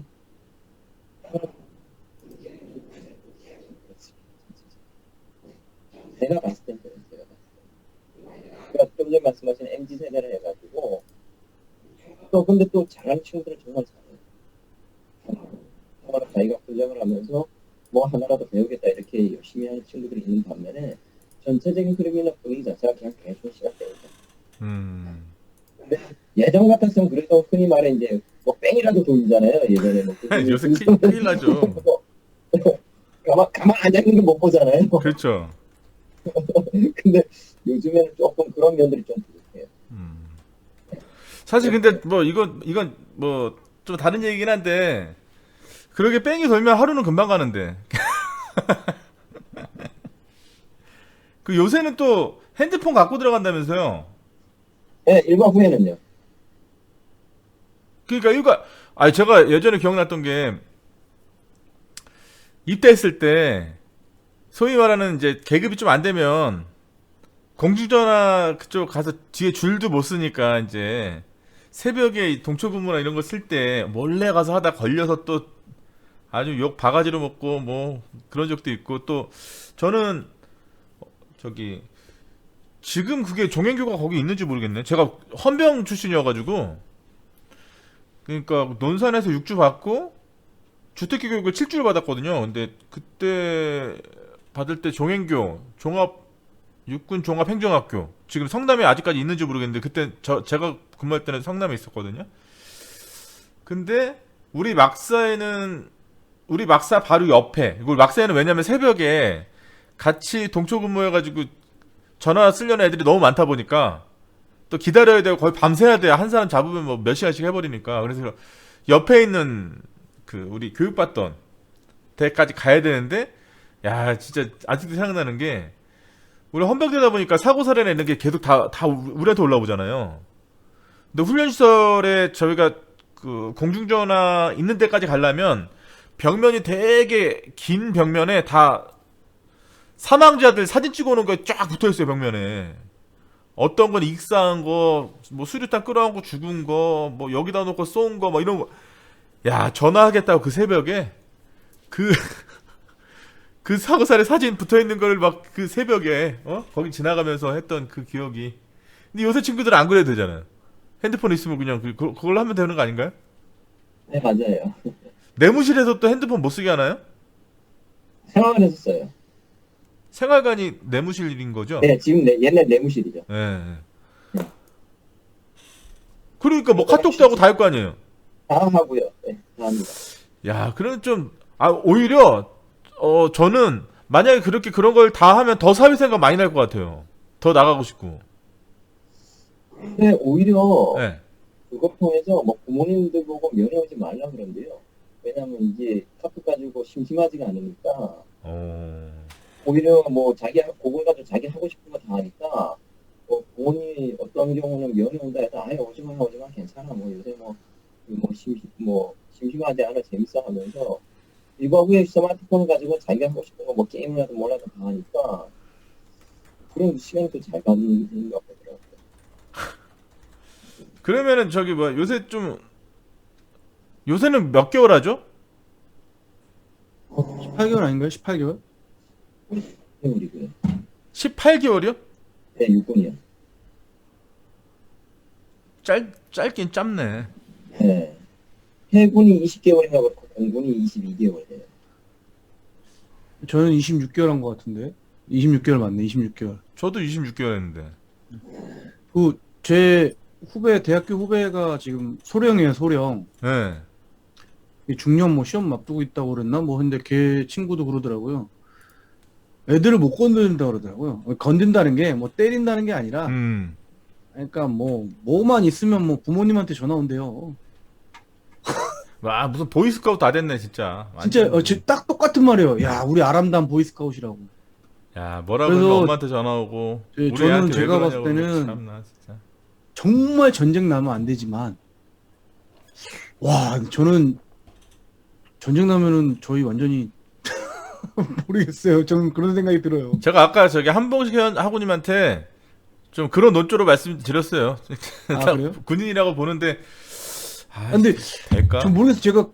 제가 봤을 땐 그래요. 제가 봤을 때. 그러니까 좀 전에 말씀하신 MZ 세대를 해가지고 또 근데 또 잘하는 친구들은 정말 잘해요. 정말 자기가 훈련을 하면서 뭐 하나라도 배우겠다 이렇게 열심히 하는 친구들이 있는 반면에 전체적인 흐름이나 분위기 자체가 그냥 계속 시작되니까. 근데 예전 같았으면 그래도 흔히 말해 이제 뭐 뺑이라도 돌리잖아요. 예전에 뭐 요새 큰일 나죠. 가만 앉아 있는 거 못 보잖아요. 그렇죠. 근데 요즘에는 조금 그런 면들이 좀 부족해요. 사실 근데 뭐 이건 뭐 좀 다른 얘기긴 한데 그렇게 뺑이 돌면 하루는 금방 가는데 그 요새는 또 핸드폰 갖고 들어간다면서요. 네, 일반 후에는요. 그러니까 이거 아니 제가 예전에 기억났던 게 입대했을 때 소위 말하는 이제 계급이 좀 안 되면 공중전화 그쪽 가서 뒤에 줄도 못 쓰니까 이제 새벽에 동초근무나 이런 거 쓸 때 몰래 가서 하다 걸려서 또 아주 욕 바가지로 먹고 뭐 그런 적도 있고 또 저는 저기 지금 그게 종행교가 거기 있는지 모르겠네. 제가 헌병 출신이어가지고 그러니까 논산에서 6주 받고 주특기 교육을 7주를 받았거든요. 근데 그때 받을 때 종행교 종합 육군 종합 행정학교 지금 성남에 아직까지 있는지 모르겠는데 그때 제가 근무할 때는 성남에 있었거든요. 근데 우리 막사 바로 옆에 이걸 막사에는 왜냐면 새벽에 같이 동초 근무해가지고 전화 쓰려는 애들이 너무 많다 보니까 또 기다려야 되고 거의 밤새야 돼. 한 사람 잡으면 뭐 몇 시간씩 해버리니까. 그래서 옆에 있는 그 우리 교육받던 데까지 가야 되는데 야 진짜 아직도 생각나는 게 우리 헌병되다 보니까 사고 사례나 이런 게 계속 다 우리한테 올라오잖아요. 근데 훈련시설에 저희가 그 공중전화 있는 데까지 가려면 벽면이 되게 긴 벽면에 다 사망자들 사진 찍어놓은 거 쫙 붙어있어요. 벽면에 어떤 건 익사한 거, 뭐 수류탄 끌어온 거 죽은 거, 뭐 여기다 놓고 쏜 거, 뭐 이런 거. 야 전화하겠다고 그 새벽에 그 사고살에 사진 붙어있는 거를 막 그 새벽에 거기 지나가면서 했던 그 기억이. 근데 요새 친구들은 안 그래도 되잖아요. 핸드폰 있으면 그냥 그걸로 하면 되는 거 아닌가요? 네, 맞아요. 내무실에서 또 핸드폰 못 쓰게 하나요? 생활에서 써요. 생활관이 내무실인 거죠? 네, 지금 옛날 내무실이죠. 네. 그러니까 뭐 카톡도 하고 다 할 거 아니에요? 다 하고요. 네, 다 합니다. 야, 그럼 좀 아, 오히려 저는 만약에 그렇게 그런 걸 다 하면 더 사회생활 많이 날 것 같아요. 더 나가고 싶고. 근데 오히려 네. 그걸 통해서 뭐 부모님들 보고 면회오지 말라 그런데요. 왜냐면 이게 카톡 가지고 심심하지가 않으니까 오히려 뭐 자기 그걸 가지고 자기 하고 싶은 거 다 하니까 뭐 부모님이 어떤 경우는 면회 온다 해서 아예 오지마 괜찮아 뭐 요새 뭐 심심하지 않아 재밌어 하면서 일과 후에 스마트폰을 가지고 자기가 하고 싶은 거 뭐 게임을 하든 뭘 하든 다 하니까 그런 시간이 또 잘 가는 것 같더라고요. 그러면은 저기 요새는 몇 개월 하죠? 18개월 아닌가요? 18개월? 세월이고요. 18개월이요? 네, 육군이요. 짧긴 짧네. 네. 해군이 20개월인가 그렇고 공군이 22개월이에요. 저는 26개월 한 것 같은데. 26개월 맞네, 26개월. 저도 26개월 했는데. 제 대학교 후배가 지금 소령이에요, 소령. 네. 중년 뭐 시험 앞두고 있다고 그랬나? 뭐 근데 걔 친구도 그러더라고요. 애들을 못 건든다 그러더라고요. 건든다는 게 뭐 때린다는 게 아니라, 그러니까 뭐만 있으면 뭐 부모님한테 전화 온대요. 와, 무슨 보이스카우트 다 됐네, 진짜. 진짜 완전. 딱 똑같은 말이에요. 야, 우리 아람단 보이스카웃이라고. 야, 뭐라 그래서 그러면 엄마한테 전화 오고. 우리 저는 애한테 왜 제가 그러냐고 봤을 때는 그러고, 참나, 진짜. 정말 전쟁 나면 안 되지만, 와, 저는 전쟁 나면은 저희 완전히 모르겠어요. 저는 그런 생각이 들어요. 제가 아까 저기 한봉식 하고님한테 좀 그런 논조로 말씀드렸어요. 아, 그래요? 군인이라고 보는데, 근데 될까? 전 모르겠어요.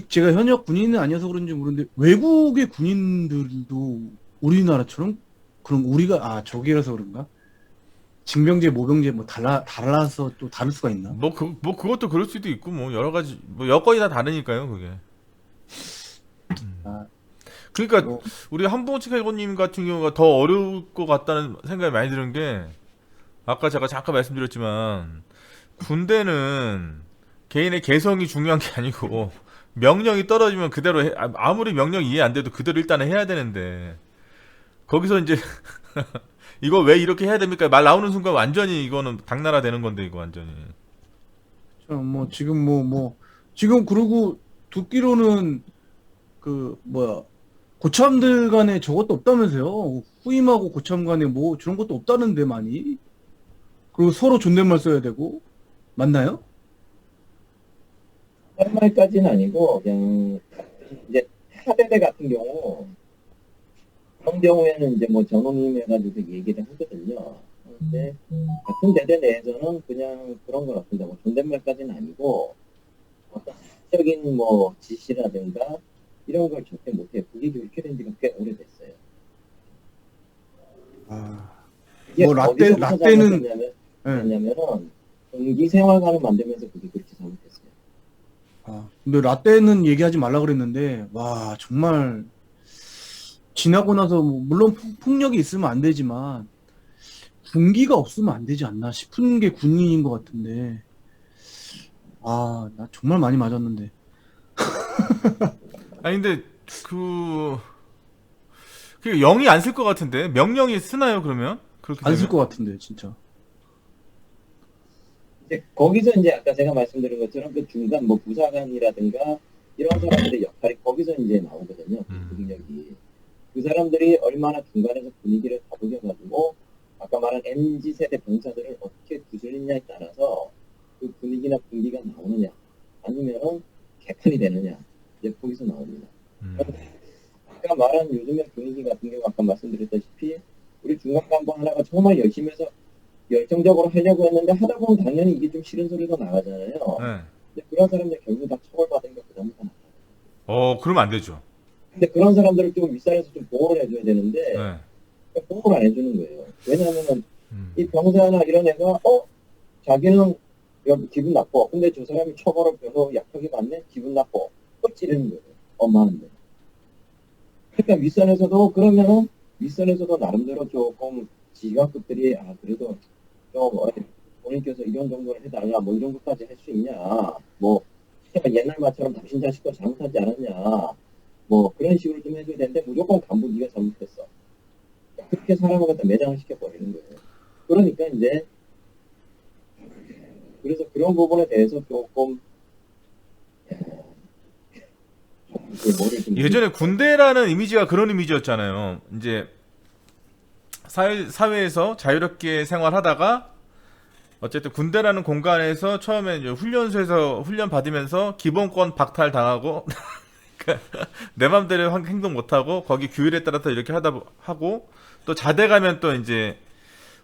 제가 현역 군인은 아니어서 그런지 모르는데 외국의 군인들도 우리나라처럼 그럼 우리가 저기라서 그런가? 징병제, 모병제 뭐 달라서 또 다를 수가 있나? 그것도 그럴 수도 있고, 뭐, 여러 가지, 뭐, 여건이 다 다르니까요, 그게. 아, 그러니까, 뭐, 우리 한봉식 회원님 같은 경우가 더 어려울 것 같다는 생각이 많이 드는 게, 아까 제가 잠깐 말씀드렸지만, 군대는 개인의 개성이 중요한 게 아니고, 명령이 떨어지면 그대로 아무리 명령이 이해 안 돼도 그대로 일단은 해야 되는데, 거기서 이제, 이거 왜 이렇게 해야 됩니까? 말 나오는 순간 완전히 이거는 당나라 되는 건데, 이거 완전히. 지금 그러고 듣기로는 고참들 간에 저것도 없다면서요. 후임하고 고참 간에 뭐 저런 것도 없다는데 많이. 그리고 서로 존댓말 써야 되고. 맞나요? 할 말까지는 아니고 그냥 이제 하대대 같은 경우 그런 경우에는 이제 뭐 전원임 해가지고 얘기를 하거든요. 근데 같은 대대 내에서는 그냥 그런 건 없습니다. 뭐 존댓말까지는 아니고 어떤 사적인 뭐 지시라든가 이런 걸 절대 못해요. 그게 그렇게 된 지가 꽤 오래됐어요. 이게 뭐 어디서부터 라떼는 잘못됐냐면은 동기 생활관을 만들면서 그게 그렇게 잘못됐어요. 근데 라떼는 얘기하지 말라 그랬는데 와 정말 지나고 나서 물론 폭력이 있으면 안 되지만 군기가 없으면 안 되지 않나 싶은 게 군인인 것 같은데 나 정말 많이 맞았는데 아니, 근데, 그게 영이 안 쓸 것 같은데? 명령이 쓰나요, 그러면? 그렇게 안 쓸 되면? 것 같은데 진짜 이제 거기서 이제 아까 제가 말씀드린 것처럼 그 중간 뭐 부사관이라든가 이런 사람들의 역할이 거기서 이제 나오거든요. 그 능력이. 그 사람들이 얼마나 중간에서 분위기를 다독여가지고 아까 말한 MZ 세대 병사들을 어떻게 구슬리냐에 따라서 그 분위기나 분기가 나오느냐 아니면은 개판이 되느냐 이제 거기서 나옵니다. 아까 말한 요즘의 분위기 같은 경우 아까 말씀드렸다시피 우리 중간 간부 하나가 정말 열심히 해서 열정적으로 하려고 했는데 하다 보면 당연히 이게 좀 싫은 소리가 나가잖아요. 네. 근데 그런 사람들 결국 다 처벌받으니까 그다음부터 나가요. 그러면 안 되죠. 근데 그런 사람들을 좀 윗선에서 좀 보호를 해줘야 되는데 네. 보호를 안 해주는 거예요. 왜냐하면은 이 병사나 이런 애가 자기는 기분 나빠. 근데 저 사람이 처벌을 배워 약하게 받네. 기분 나빠. 찌르는 거예요. 엄마한테. 그러니까 윗선에서도 그러면은 윗선에서도 나름대로 조금 지휘관급들이 그래도 좀 본인께서 이런 정도를 해달라 뭐 이런 것까지 할 수 있냐 뭐 옛날 말처럼 당신 자식도 잘못하지 않았냐 뭐 그런 식으로 좀 해줘야 되는데 무조건 간부 네가 잘못했어. 그렇게 사람을 갖다 매장을 시켜버리는 거예요. 그러니까 이제 그래서 그런 부분에 대해서 조금 이제 머리를 좀 예전에 군대라는 이미지가 그런 이미지였잖아요. 이제 사회에서 자유롭게 생활하다가 어쨌든 군대라는 공간에서 처음에 이제 훈련소에서 훈련 받으면서 기본권 박탈 당하고 내 맘대로 행동 못하고 거기 규율에 따라서 이렇게 하고 또 자대 가면 또 이제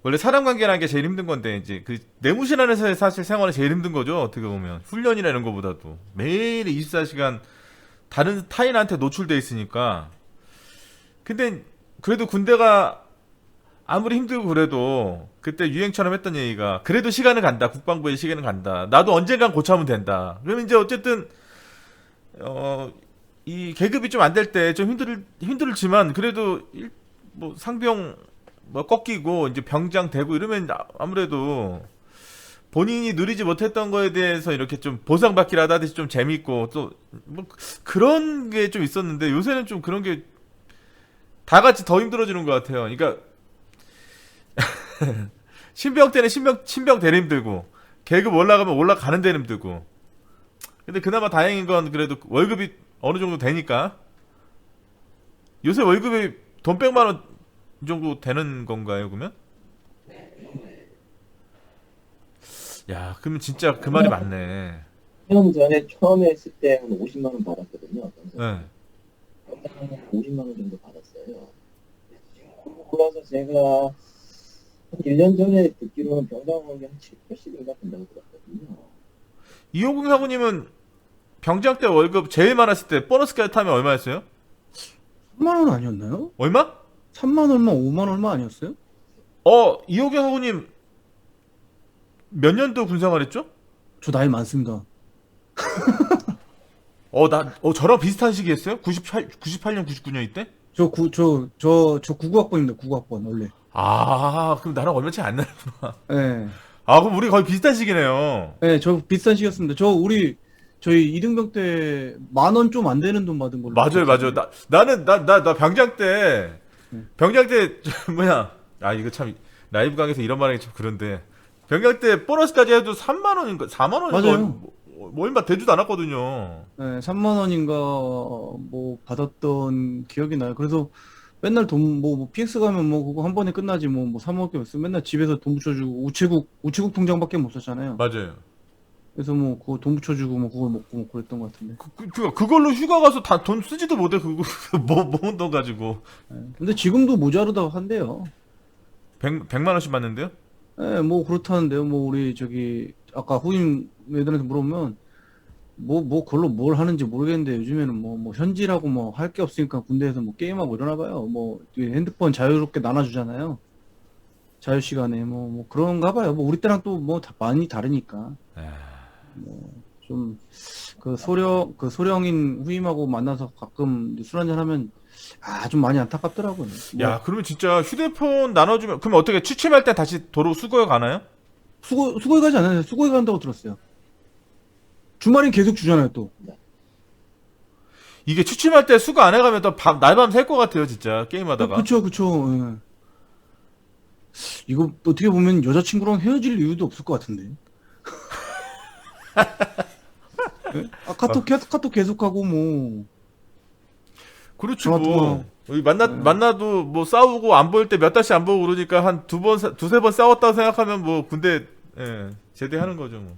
원래 사람 관계라는 게 제일 힘든 건데 이제 그 내무실 안에서의 사실 생활이 제일 힘든 거죠. 어떻게 보면 훈련이나 이런 거보다도 매일 24시간 다른 타인한테 노출돼 있으니까. 근데 그래도 군대가 아무리 힘들고 그래도 그때 유행처럼 했던 얘기가 그래도 시간은 간다. 국방부의 시간은 간다. 나도 언젠간 고참은 된다. 그러면 이제 어쨌든 이 계급이 좀 안 될 때 좀 힘들지만 그래도 뭐 상병 뭐 꺾이고 이제 병장 되고 이러면 아무래도 본인이 누리지 못했던 거에 대해서 이렇게 좀 보상받기라도 하듯이 좀 재밌고 또 뭐 그런 게 좀 있었는데 요새는 좀 그런 게 다 같이 더 힘들어지는 것 같아요. 그러니까 신병 때는 신병 되는 힘들고 계급 올라가면 올라가는 데는 힘들고. 근데 그나마 다행인 건 그래도 월급이 어느 정도 되니까. 요새 월급이 돈 100만 원 정도 되는 건가요, 그러면? 야, 그러면 진짜 그 말이 맞네. 1년 전에 처음에 했을 때 한 50만 원 받았거든요. 네. 50만 원 정도 받았어요. 그래서 제가 한 1년 전에 듣기로는 병장원이 한 7, 80인가 된다고 들었거든요. 이호궁 사부님은 병장 때 월급 제일 많았을 때 보너스까지 타면 얼마였어요? 3만 원 아니었나요? 얼마? 3만 얼마, 5만 얼마 아니었어요? 이호궁 사부님 몇 년도 군 생활했죠? 저 나이 많습니다. 저랑 비슷한 시기 했어요? 98년, 99년 이때? 저 99학번입니다. 99학번 원래. 아, 그럼 나랑 얼마 차이 안 나구나. 예. 아, 그럼 우리 거의 비슷한 시기네요. 예, 저 비슷한 시기였습니다. 저희 이등병 때 10,000원 좀 안 되는 돈 받은 걸로. 맞아요, 맞아요. 나 병장 때, 이거 참, 라이브 강에서 이런 말하기 참 그런데, 병장 때 보너스까지 해도 3만원인가, 4만원인가, 맞아요. 뭐 얼마 되지도 않았거든요. 예, 3만 원인가 뭐 받았던 기억이 나요. 그래서 맨날 뭐 PX 가면 뭐 그거 한 번에 끝나지 뭐 3억 개 없어. 맨날 집에서 돈 붙여주고 우체국 통장밖에 못 썼잖아요. 맞아요. 그래서 뭐 그거 돈 붙여주고 뭐 그걸 먹고 뭐 그랬던 것 같은데. 그걸로 휴가 가서 다 돈 쓰지도 못해, 그거, 모은 돈 가지고. 예, 근데 지금도 모자르다고 한대요. 100만원씩 받는데요? 예, 뭐 그렇다는데요. 뭐 우리 저기 아까 후임 애들한테 물어보면 뭐 그걸로 뭘 하는지 모르겠는데 요즘에는 뭐 현질하고 뭐 할 게 없으니까 군대에서 뭐 게임하고 이러나 봐요. 뭐 핸드폰 자유롭게 나눠주잖아요. 자유 시간에 뭐 그런가 봐요. 뭐 우리 때랑 또 뭐 많이 다르니까. 뭐 좀 그 소령인 후임하고 만나서 가끔 술 한잔 하면 좀 많이 안타깝더라고요. 야, 그러면 진짜 휴대폰 나눠주면, 그럼 어떻게 취침할 때 다시 도로 수거해 가나요? 수고해 가지 않아요. 수고해 간다고 들었어요. 주말엔 계속 주잖아요, 또. 이게 취침할 때 수거 안 해가면 또 날밤 샐 것 같아요, 진짜, 게임하다가. 그쵸. 예. 이거 어떻게 보면 여자친구랑 헤어질 이유도 없을 것 같은데. 예? 카톡 계속하고 뭐. 그렇죠, 전화 뭐. 여기 네. 만나도 뭐 싸우고 안 보일 때 몇 달씩 안 보고 그러니까 한 두세 번 싸웠다고 생각하면 뭐 군대, 제대하는 거죠, 뭐.